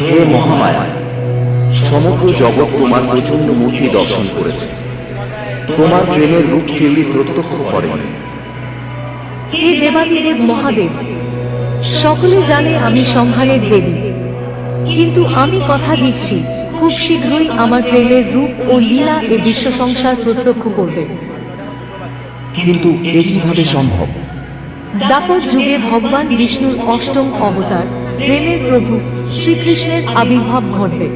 হে মহামায়া, সমগ্র জগৎ তোমার প্রচন্ড মূর্তি দর্শন করেছে। তোমার প্রেমের রূপ কেউই প্রত্যক্ষ করেনি। হে দেবাদিদেব মহাদেব, সকলে জানে আমি সংহারের দেবী, কিন্তু আমি কথা দিচ্ছি খুব শীঘ্রই আমার প্রেমের রূপ ও লীলা এ বিশ্ব সংসার প্রত্যক্ষ করবে। কিন্তু এ কিভাবে সম্ভব? দ্বাপর যুগে ভগবান বিষ্ণুর অষ্টম অবতার প্রেমের প্রভু শ্রীকৃষ্ণের আবির্ভাব ঘটবে,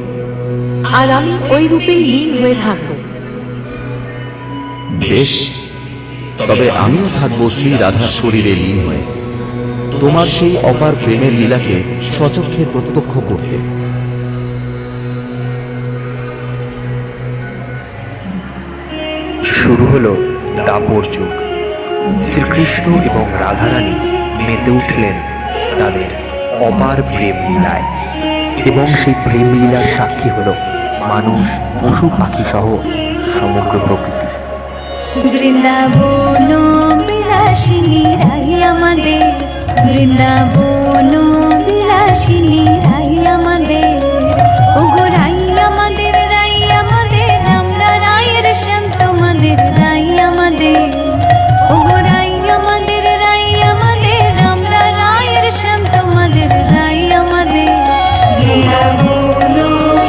আর আমি ওই রূপেই লীন হয়ে থাকব। বেশ, তবে আমিও থাকবো শ্রী রাধার শরীরে লীন হয়ে, তোমার সেই অপার প্রেমের লীলাকে স্বচক্ষে প্রত্যক্ষ করতে। শুরু হলো দাপর যুগ। শ্রীকৃষ্ণ এবং রাধারানী মেতে উঠলেন তাদের অপার প্রেম লীলায়, এবং সেই প্রেম লীলার সাক্ষী হলো মানুষ, পশু পাখি সহ সমগ্র প্রকৃতি। বৃন্দাবন বিলাসিনী রাই আমাদের, বৃন্দাবন বিলাসিনী রাই আমাদের, ওগো রাই আমাদের, রাই আমাদের, আমরা রায়ের শ্যাম তোমাদের রাই আমাদের, ওগো রাই আমাদের, রাই আমাদের, আমরা রায়ের শ্যাম তোমাদের রাই আমাদের। বৃন্দাবন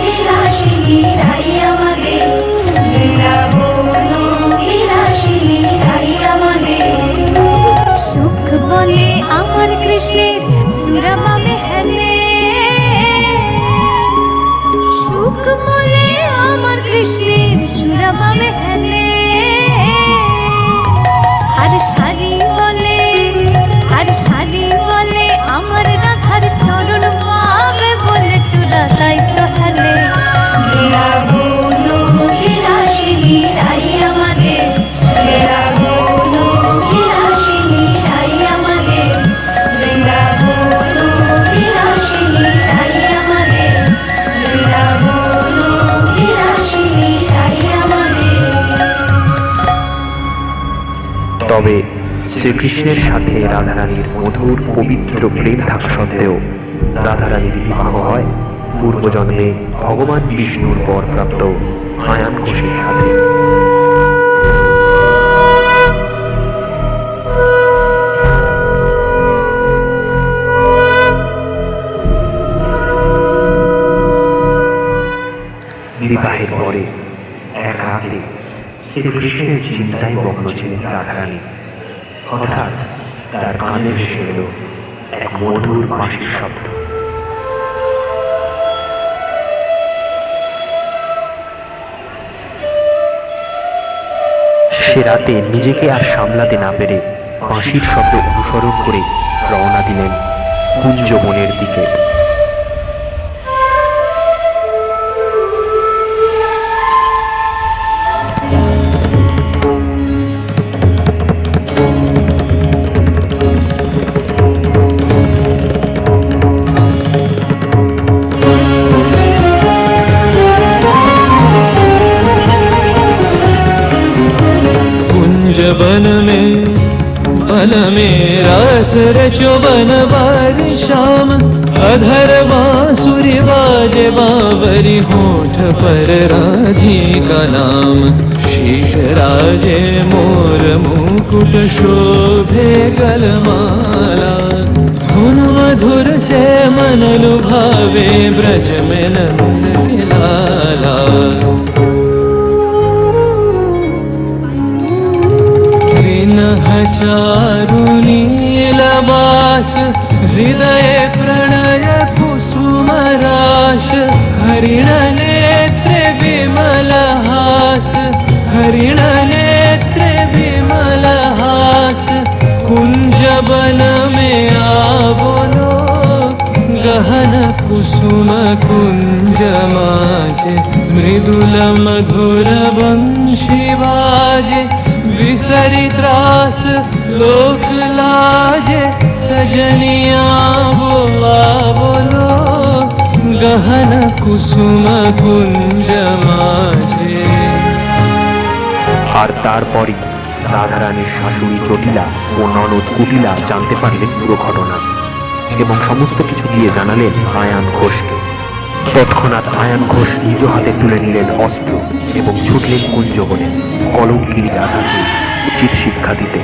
বিলাসিনী রাই আমাদের, বৃন্দাবন বিলাসিনী রাই আমাদের। সুখ বলে আমার কৃষ্ণের চূড়াবামে হেলে, সুখ বলে আমার কৃষ্ণের চূড়াবামে হেলে, আর শাড়ি বলে, আর শাড়ি বলে আমার রাধার চরণ পাবে বলে চূড়া তাই তো হেলে। বৃন্দাবন বিলাসিনী রাই আমাদের, বৃন্দাবন বিলাসিনী রাই আমাদের, বৃন্দাবন বিলাসিনী রাই আমাদের, বৃন্দাবন বিলাসিনী রাই আমাদের। তবে শ্রীকৃষ্ণের সাথে রাধারানীর মধুর পবিত্র প্রেম থাকা সত্ত্বেও রাধারানীর বিবাহ হয় পূর্বজন্মে ভগবান বিষ্ণুর বরপ্রাপ্ত আয়ান ঘোষের সাথে। বিবাহের পরে এক রাতে শ্রীকৃষ্ণের চিন্তায় মগ্ন ছিলেন রাধারানী। হঠাৎ তার কানে ভেসে এলো এক মধুর বাঁশির শব্দ। সে রাতে নিজেকে আর সামলাতে না পেরে বাঁশির শব্দ অনুসরণ করে রওনা দিলেন কুঞ্জবনের দিকে। वन में रास रचो बनवार श्याम, अधर बांसुरी बाजे बावरी, होठ पर राधिका नाम। शीश राजे मोर मुकुट शोभे गलमाला, धुन मधुर से मन लुभावे ब्रज में नंद के लाला। चारु नीलबास हृदय प्रणय कुसुम राश, हरिण नेत्र विमल हास, हरिण नेत्र विमल हास। कुंज वन में आवलो गहन कुसुम कुंज माजे, मृदुल मधुर वंशी बाजे, विसरी त्रास लोक लाजे। सजनिया बोलो गहन कुसुम कुंज माझे। আর তারপরই রাধারানীর শাশুড়ি জটিলা ও ননদ কুটিলা জানতে পারলেন পুরো ঘটনা, এবং সমস্ত কিছু দিয়ে জানালেন আয়ান ঘোষকে। তৎক্ষণাৎ আয়ান ঘোষ নিজ হাতে তুলে নিলেন অস্ত্র এবং ছুটলেন কুঞ্জবনে কলঙ্কিনী রাধাকে উচিত শিক্ষা দিতে।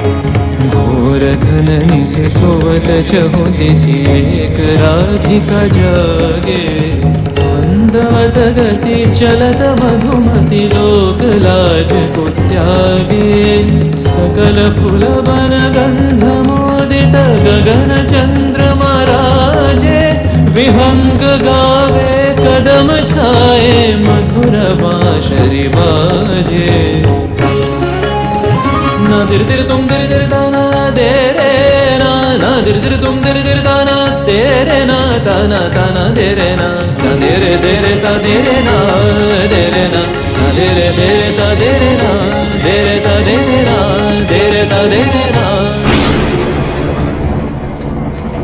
घोर घननि से सोवत चहु दिसि एक राधिका जागे मंदवत गति चलत मधुमति लोक लाज को त्यागे सकल फूल वन गंध मोदित गगन चंद्रमा राजे विहंग गावे कदम छाए मधुर बांसुरी बाजे ना दिर दिर तुम दिर दिर दाना दे रे ना दिर दिर तुम दिर दिर दाना दे रे ना ताना ताना दे रे ना ता दे रे ता दे रे ना दे रे ना ता दे रे ता दे रे ना दे रे ता दे रे ना दे रे ता दे रे ना।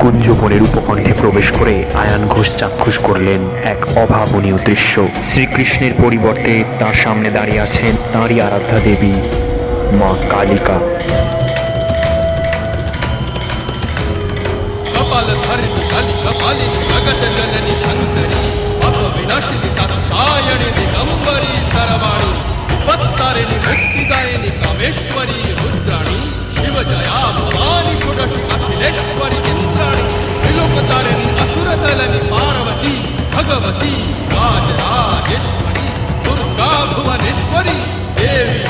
কুঞ্জবনের উপকণ্ঠে প্রবেশ করে আয়ান ঘোষ চাক্ষুষ করলেন এক অভাবনীয় দৃশ্য। শ্রীকৃষ্ণের পরিবর্তে তার সামনে দাঁড়িয়ে আছেন তাঁরই আরাধ্যা দেবী মা কালিকা। कपालधरिणि कलिकपालिनि जगज्जननि शङ्करि पापविनाशिनि दाक्षायणि दिगम्बरी सरवाणि उपत्तारिणि मुक्तिदायिनि कामेश्वरी रुद्राणि शिवजया भवानि षोडशि अखिलेश्वरि इन्द्राणि विलोकतारिणि असुरदलनि पार्वती भगवती राजराजेश्वरी दुर्गा भुवनेश्वरी देवी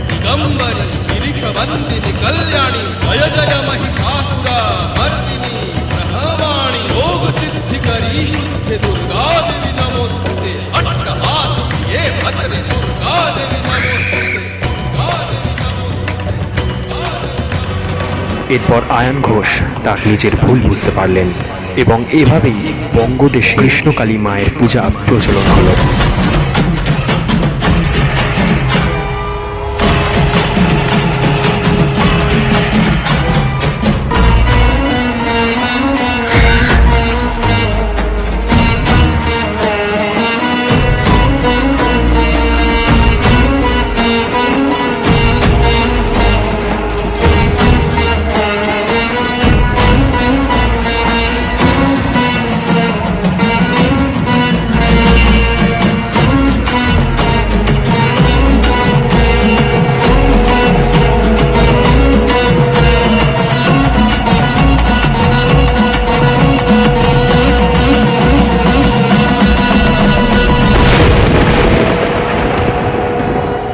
दिगम्बरी गिरिशवन्दिनि कल्याणि जय जय महिषासुरा मर्दिनि प्रहवाणि योग सिद्धिकरी शुद्ध दुर्गा देवी नमोस्तुते अट्टहास प्रिये भद्रे दुर्गा देवी नमोस्तुते दुर्गा देवी नमोस्तुते दुर्गा देवी। এরপর আয়ান ঘোষ তার নিজের ভুল বুঝতে পারলেন এবং এভাবেই বঙ্গদেশে কৃষ্ণকালী মায়ের পূজা প্রচলন হল।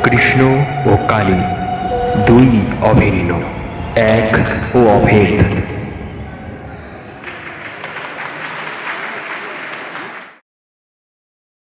কৃষ্ণ ও কালী দুই অভিন্ন, এক ও অভেদ।